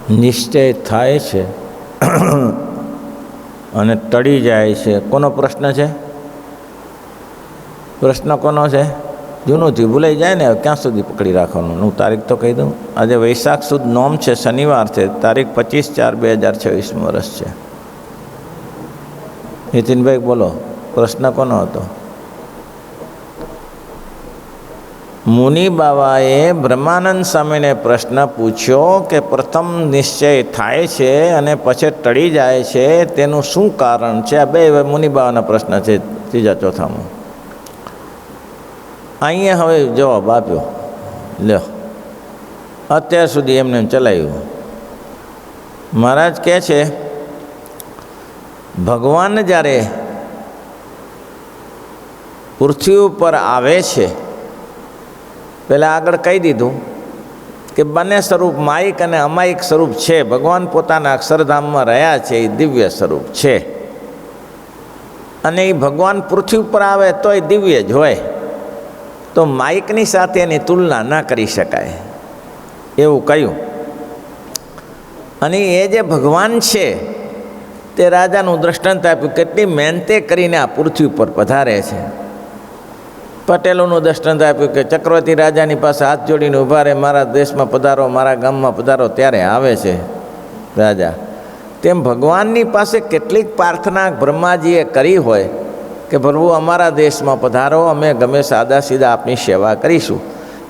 નિશ્ચય થાય છે અને ટળી જાય છે. કોનો પ્રશ્ન છે? પ્રશ્ન કોનો છે? જૂનોથી ભૂલાઈ જાય ને, ક્યાં સુધી પકડી રાખવાનું? હું તારીખ તો કહી દઉં. આજે વૈશાખ સુદ નોમ છે, શનિવાર છે, તારીખ 25/4/2026 વર્ષ છે. નીતિનભાઈ બોલો, પ્રશ્ન કોનો હતો? મુનિ બાવાએ બ્રહ્માનંદ સ્વામીને પ્રશ્ન પૂછ્યો કે પ્રથમ નિશ્ચય થાય છે અને પછી ટળી જાય છે, તેનું શું કારણ છે? આ બે મુનિ બાવાના પ્રશ્ન છે, ત્રીજા ચોથામાં. અહીંયા હવે જવાબ આપ્યો. લ્યો, અત્યાર સુધી એમને ચલાવ્યું. મહારાજ કહે છે, ભગવાન જ્યારે પૃથ્વી ઉપર આવે છે, પહેલાં આગળ કહી દીધું કે બંને સ્વરૂપ માયિક અને અમાયિક સ્વરૂપ છે. ભગવાન પોતાના અક્ષરધામમાં રહ્યા છે, એ દિવ્ય સ્વરૂપ છે. અને એ ભગવાન પૃથ્વી ઉપર આવે તો એ દિવ્ય જ હોય, તો માયિકની સાથે એની તુલના ન કરી શકાય એવું કહ્યું. અને એ જે ભગવાન છે તે રાજાનું દૃષ્ટાંત આપ્યું, કેટલી મહેનતે કરીને આ પૃથ્વી ઉપર પધારે છે. પટેલોનું દૃષ્ટાંત આપ્યું કે ચક્રવર્તી રાજાની પાસે હાથ જોડીને ઊભા રહે, મારા દેશમાં પધારો, મારા ગામમાં પધારો, ત્યારે આવે છે રાજા. તેમ ભગવાનની પાસે કેટલીક પ્રાર્થના બ્રહ્માજીએ કરી હોય કે પ્રભુ અમારા દેશમાં પધારો, અમે ગમે સાદા સીધા આપની સેવા કરીશું,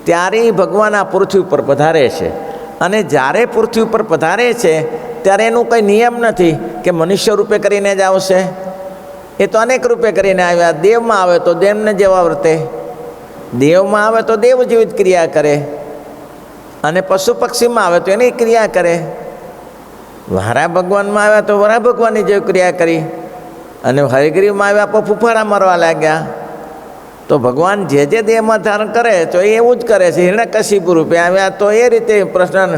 ત્યારે ભગવાન આ પૃથ્વી ઉપર પધારે છે. અને જ્યારે પૃથ્વી ઉપર પધારે છે ત્યારે એનું કંઈ નિયમ નથી કે મનુષ્ય રૂપે કરીને જ આવશે. એ તો અનેક રૂપે કરીને આવ્યા. દેવમાં આવે તો દેવને જેવા વર્તે, દેવમાં આવે તો દેવ જેવી જ ક્રિયા કરે, અને પશુ પક્ષીમાં આવે તો એની ક્રિયા કરે. વરાહ ભગવાનમાં આવ્યા તો વરાહ ભગવાનની જેવી ક્રિયા કરી, અને હરિગ્રીવમાં આવ્યા તો ફૂફાડા મારવા લાગ્યા. તો ભગવાન જે જે દેહમાં ધારણ કરે તો એ એવું જ કરે છે. હિરણ્યકશિપુ રૂપે આવ્યા તો એ રીતે પ્રશ્ન,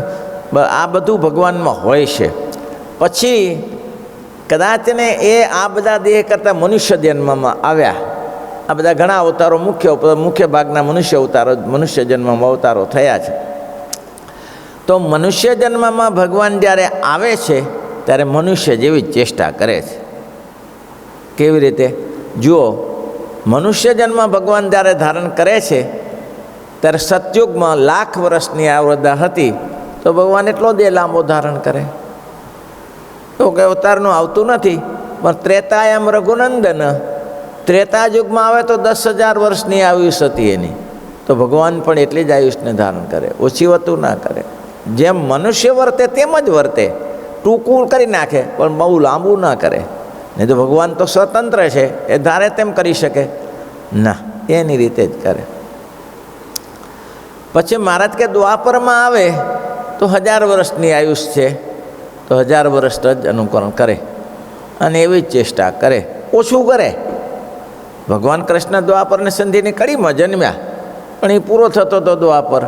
આ બધું ભગવાનમાં હોય છે. પછી કદાચ ને એ આ બધા દેહ કરતાં મનુષ્ય જન્મમાં આવ્યા. આ બધા ઘણા અવતારો, મુખ્ય ભાગના મનુષ્ય અવતારો, મનુષ્ય જન્મમાં અવતારો થયા છે. તો મનુષ્ય જન્મમાં ભગવાન જ્યારે આવે છે ત્યારે મનુષ્ય જેવી જ ચેષ્ટા કરે છે. કેવી રીતે? જુઓ, મનુષ્ય જન્મ ભગવાન જ્યારે ધારણ કરે છે ત્યારે સતયુગમાં 1,00,000 વર્ષની આવરદા હતી, તો ભગવાન એટલો દેહ લાંબો ધારણ કરે. તો કે અવતારનું આવતું નથી, પણ ત્રેતાયમ રઘુનંદન, ત્રેતા યુગમાં આવે તો 10,000 વર્ષની આયુષ હતી એની, તો ભગવાન પણ એટલી જ આયુષને ધારણ કરે, ઓછી વધતું ના કરે. જેમ મનુષ્ય વર્તે તેમ જ વર્તે, ટૂંકું કરી નાખે પણ બહુ લાંબુ ના કરે. નહીં તો ભગવાન તો સ્વતંત્ર છે, એ ધારે તેમ કરી શકે ના, એની રીતે જ કરે. પછી મહારાજ કે દ્વાપરમાં આવે તો 1000 વર્ષની આયુષ છે, તો 1000 વર્ષ જ અનુકરણ કરે અને એવી જ ચેષ્ટા કરે, ઓછું કરે. ભગવાન કૃષ્ણ દ્વાપરની સંધિની કડીમાં જન્મ્યા, પણ એ પૂરો થતો હતો દ્વાપર,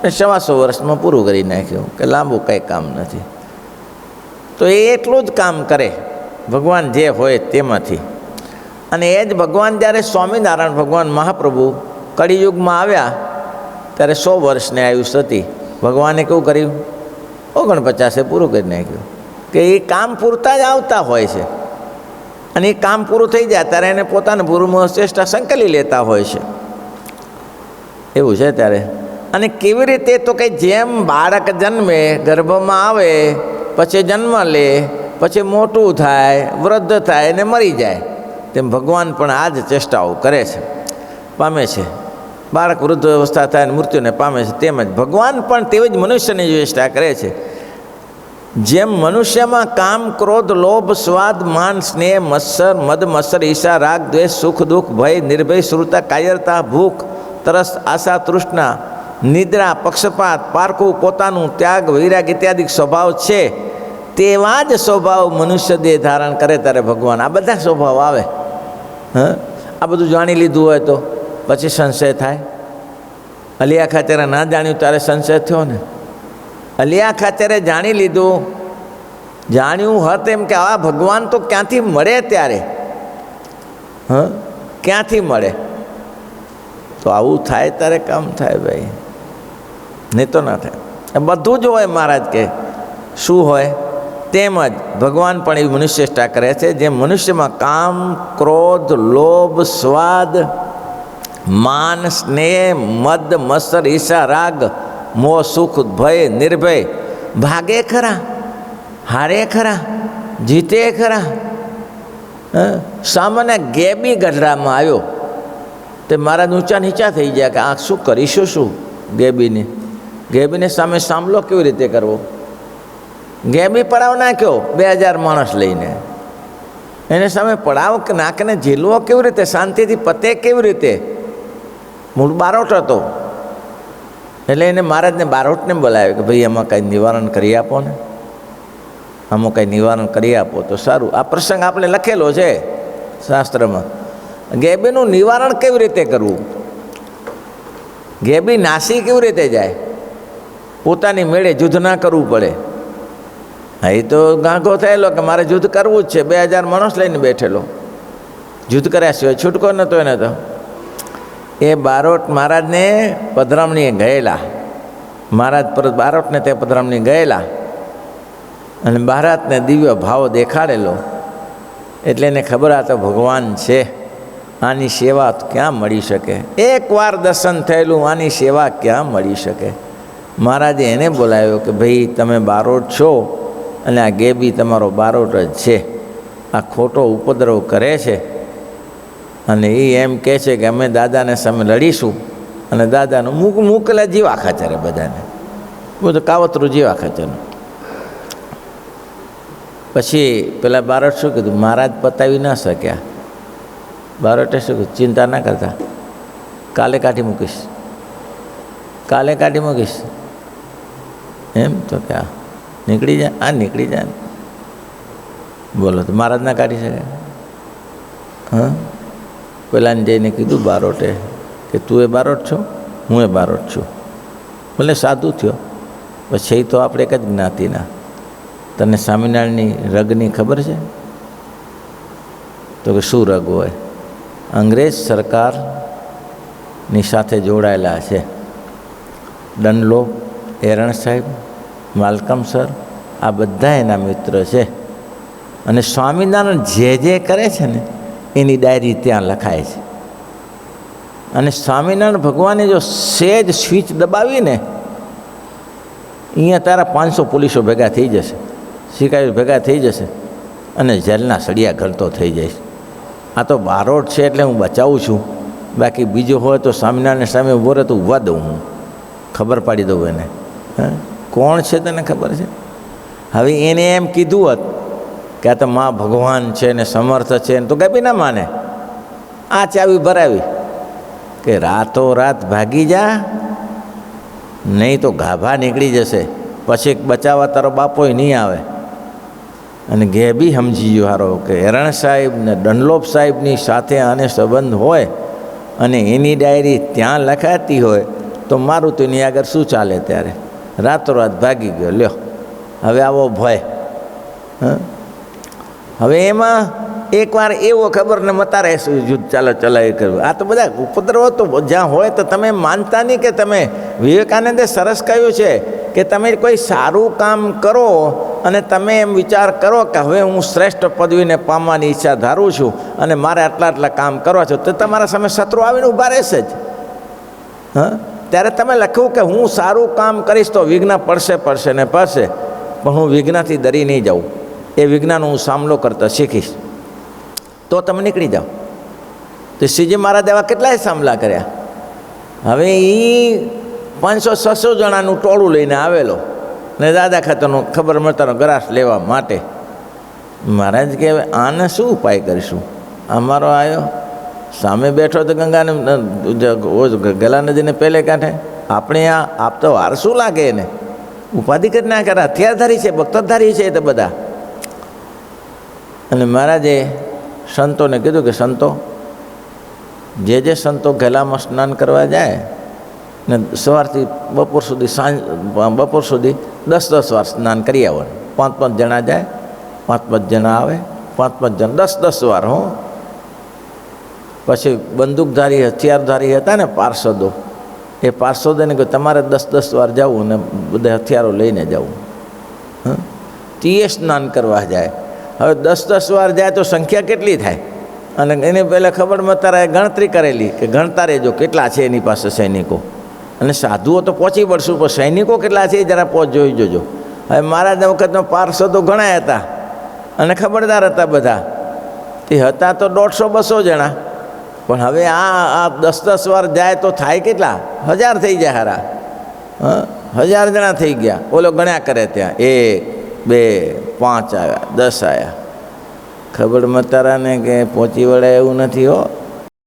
125 વર્ષમાં પૂરું કરી નાખ્યું કે લાંબુ કંઈ કામ નથી. તો એ એટલું જ કામ કરે ભગવાન જે હોય તેમાંથી. અને એ જ ભગવાન જ્યારે સ્વામિનારાયણ ભગવાન મહાપ્રભુ કળિયુગમાં આવ્યા ત્યારે 100 વર્ષની આયુષ હતી. ભગવાને કેવું કર્યું? 49 પૂરું કરી નાખ્યું. કે એ કામ પૂરતા જ આવતા હોય છે, અને એ કામ પૂરું થઈ જાય ત્યારે એને પોતાના પૂર્વમાં ચેષ્ટા સંકલી લેતા હોય છે. એવું છે ત્યારે. અને કેવી રીતે? તો કે જેમ બાળક જન્મે, ગર્ભમાં આવે, પછી જન્મ લે, પછી મોટું થાય, વૃદ્ધ થાય અને મરી જાય, તેમ ભગવાન પણ આ જ ચેષ્ટાઓ કરે છે, પામે છે. બાળક વૃદ્ધ અવસ્થા થાય અને મૃત્યુને પામે છે, તેમ જ ભગવાન પણ તેવી જ મનુષ્યની ચેષ્ટા કરે છે. જેમ મનુષ્યમાં કામ, ક્રોધ, લોભ, સ્વાદ, માન, સ્નેહ, મત્સર, મદ, મત્સર, ઈર્ષા, રાગ, દ્વેષ, સુખ, દુઃખ, ભય, નિર્ભય, શ્રુતા, કાયરતા, ભૂખ, તરસ, આશા, તૃષ્ણા, નિદ્રા, પક્ષપાત, પારખું, પોતાનું, ત્યાગ, વૈરાગ ઇત્યાદિ સ્વભાવ છે, તેવા જ સ્વભાવ મનુષ્ય દેહ ધારણ કરે ત્યારે ભગવાન આ બધા સ્વભાવ આવે. આ બધું જાણી લીધું હોય તો પછી સંશય થાય. અલિયા ખાચરે ના જાણ્યું ત્યારે સંશય થયો ને. અલિયા ખાચરે જાણી લીધું, જાણ્યું હત એમ કે આ ભગવાન તો ક્યાંથી મળે ત્યારે, ક્યાંથી મળે? તો આવું થાય ત્યારે કામ થાય ભાઈ, નહીં તો ના થાય. બધું જ હોય. મહારાજ કે શું હોય. તેમજ ભગવાન પણ એવી મનુષ્યચેષ્ટા કરે છે જે મનુષ્યમાં કામ, ક્રોધ, લોભ, સ્વાદ, માન, સ્નેહ, મદ, મત્સર, ઈર્ષા, રાગ, મોહ, સુખ, ભય, નિર્ભય, ભાગે ખરા, હારે ખરા, જીતે ખરા. સામાન્ય ગેબી ગઢડામાં આવ્યો તે મારા ઊંચા નીચા થઈ ગયા કે આ શું કરીશું, શું ગેબીને સામે સામલો કેવી રીતે કરવો. ગેબી પડાવ નાખ્યો 2000 માણસ લઈને, એને સામે પડાવ નાખીને ઝીલવો કેવી રીતે, શાંતિથી પતે કેવી રીતે. મૂળ બારોટ હતો એટલે એને મહારાજને બારોટને બોલાવ્યો કે ભાઈ આમાં કંઈ નિવારણ કરી આપો ને, આમાં કંઈ નિવારણ કરી આપો તો સારું. આ પ્રસંગ આપણે લખેલો છે શાસ્ત્રમાં. ગેબીનું નિવારણ કેવી રીતે કરવું, ગેબી નાસી કેવી રીતે જાય, પોતાની મેળે યુદ્ધ ના કરવું પડે. હા, એ તો ગાંગો થયેલો કે મારે યુદ્ધ કરવું જ છે, 2000 માણસ લઈને બેઠેલો, યુદ્ધ કર્યા સિવાય છૂટકો નહોતો એને. તો એ બારોટ મહારાજને પધરામણીએ ગયેલા, મહારાજ પરત બારોટને તે પધરામણી ગયેલા અને મહારાજને દિવ્ય ભાવ દેખાડેલો એટલે એને ખબર આ તો ભગવાન છે, આની સેવા ક્યાં મળી શકે. એકવાર દર્શન થયેલું, આની સેવા ક્યાં મળી શકે. મહારાજે એને બોલાવ્યો કે ભાઈ તમે બારોટ છો અને આ ગેબી તમારો બારોટ જ છે, આ ખોટો ઉપદ્રવ કરે છે અને એ એમ કહે છે કે અમે દાદાને સામે લડીશું અને દાદાનું મૂકેલા જીવા ખાચરે બધાને, બધું કાવતરું જીવા ખાચરનું. પછી પેલા બારોટ શું કીધું, મહારાજ પતાવી ન શક્યા. બારોટે શું કીધું, ચિંતા ના કરતા, કાલે કાઢી મૂકીશ, કાલે કાઢી મૂકીશ. એમ તો કે નીકળી જાય, આ નીકળી જાય. બોલો તો મહારાજ ના કાઢી શકે. હા, પેલાને જઈને કીધું બારોટે કે તું એ બારોટ છો, હું એ બારોટ છું. ભલે સાધુ થયો, પછી તો આપણે એક જ જ્ઞાતિના. તને સ્વામિનારાયણની રગની ખબર છે? તો કે શું રગ હોય? અંગ્રેજ સરકારની સાથે જોડાયેલા છે. ડનલોપ, એરણ સાહેબ, માલકમ સર, આ બધા એના મિત્ર છે. અને સ્વામિનારાયણ જે કરે છે ને એની ડાયરી ત્યાં લખાય છે. અને સ્વામિનારાયણ ભગવાને જો સેજ સ્વિચ દબાવીને અહીંયા તારા 500 પોલીસો ભેગા થઈ જશે, સિપાહીઓ ભેગા થઈ જશે અને જેલના સળિયા ઘરતો થઈ જઈશ. આ તો બારોટ છે એટલે હું બચાવું છું, બાકી બીજો હોય તો સ્વામિનારાયણ સામે ઊભો રહે તો ઊભા દઉં, હું ખબર પાડી દઉં એને. કોણ છે તને ખબર છે? હવે એને એમ કીધું હોત કે આ તો મા ભગવાન છે ને સમર્થ છે ને, તો કઈ ના માને. આ ચાવી ભરાવી કે રાતોરાત ભાગી જા, નહીં તો ગાભા નીકળી જશે, પછી બચાવવા તારો બાપોય નહીં આવે. અને ગેબી સમજી ગયો હારો કે હેરણ સાહેબ ને ડનલોપ સાહેબની સાથે આને સંબંધ હોય અને એની ડાયરી ત્યાં લખાતી હોય તો મારું તો એની આગળ શું ચાલે. ત્યારે રાતોરાત ભાગી ગયો. લ્યો હવે આવો ભય. હવે એમાં એકવાર એવો ખબર ને મતારે યુદ્ધ ચલાવી કરવું. આ તો બધા ઉપદ્રવ તો જ્યાં હોય તો તમે માનતા નહીં કે તમે, વિવેકાનંદે સરસ કહ્યું છે કે તમે કોઈ સારું કામ કરો અને તમે એમ વિચાર કરો કે હવે હું શ્રેષ્ઠ પદવીને પામવાની ઈચ્છા ધારું છું અને મારે આટલા કામ કરવા છે, તો તમારા સામે શત્રુ આવીને ઊભા રહેશે જ. ત્યારે તમે લખ્યું કે હું સારું કામ કરીશ તો વિઘ્ન પડશે ને પડશે, પણ હું વિઘ્નથી ડરી નહીં જાઉં, એ વિઘ્નનો હું સામનો કરતા શીખીશ, તો તમે નીકળી જાઓ. તો શ્રીજી મહારાજ એવા કેટલાય સામલા કર્યા. હવે એ 500-600 જણાનું ટોળું લઈને આવેલો ને દાદા ખાતરનો ખબર મળતાનો ગ્રાસ લેવા માટે. મહારાજ કે આને શું ઉપાય કરીશું? અમારો આવ્યો સામે બેઠો તો ગંગાને ગલા નદીને પહેલે કાંઠે, આપણે આ આપતો વાર શું લાગે એને? ઉપાધિ કરી ના કરે, હથિયારધારી છે, ભક્તધારી છે એ તો બધા. અને મહારાજે સંતોને કીધું કે સંતો, જે સંતો ગેલામાં સ્નાન કરવા જાય ને સવારથી બપોર સુધી બપોર સુધી 10-10 વાર સ્નાન કરી આવવાનું. 5-5 જણા જાય, 5-5 જણા આવે, 5-5 જણા 10-10 વાર. હો પછી બંદૂકધારી હથિયારધારી હતા ને પાર્ષદો, એ પાર્ષદોને કહ્યું તમારે 10-10 વાર જવું અને બધા હથિયારો લઈને જવું. તીએ સ્નાન કરવા જાય. હવે 10-10 વાર જાય તો સંખ્યા કેટલી થાય? અને એને પહેલાં ખબર મતારાએ ગણતરી કરેલી કે ગણતા રહેજો કેટલા છે એની પાસે સૈનિકો. અને સાધુઓ તો પહોંચી વળશું, પણ સૈનિકો કેટલા છે એ જરા જોઈ જોજો. હવે મહારાજના વખતનો પાર્ષદો ઘણા હતા અને ખબરદાર હતા બધા. તે હતા તો 150-200 જણા, પણ હવે આ 10-10 વાર જાય તો થાય કેટલા? 1000 થઈ જાય હારા. 1000 જણા થઈ ગયા. ઓલો ગણ્યા કરે ત્યાં 1 2 5 આવ્યા, 10 આવ્યા. ખબર મતારાને કે પહોંચી વળે એવું નથી હો.